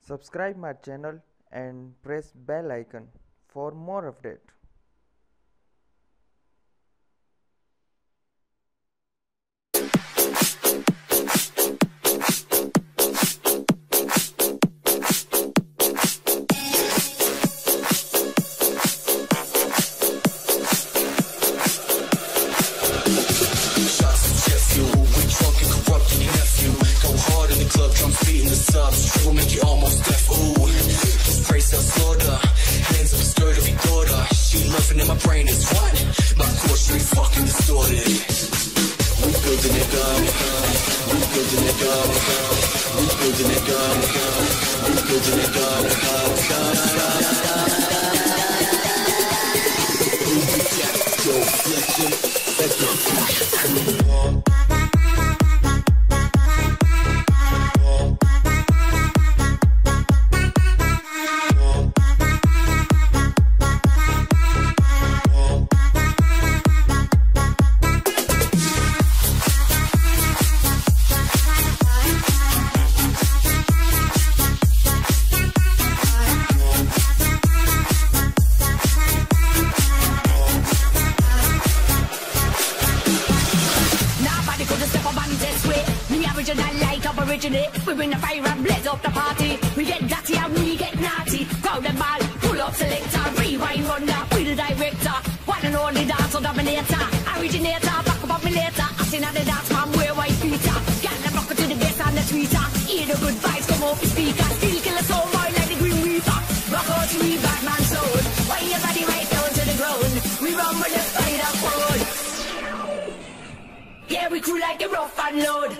Subscribe my channel and press bell icon for more update. Will make you almost deaf, ooh. This praise self slaughter. Hands up, skirt of your daughter. She loving in my brain is what? My core street fucking distorted. We building it up. We building it up. We building it up. We building it up. Yo, listen, let's go. We bring the fire and blaze up the party. We get dirty and we get naughty. Crowd and ball, pull up selector, rewind runner, we the director. One and only dancer dominator, originator, back up me later. I seen at the dance man wear white Peter. Get the bucket to the bass and the tweeter. Hear the good vibes come off the speaker. Still kill a soul boy like the Green Reaper. Rock out to me Batman soul. Why your body right down to the ground? We run with the spider code. Yeah, we crew like a rough and load.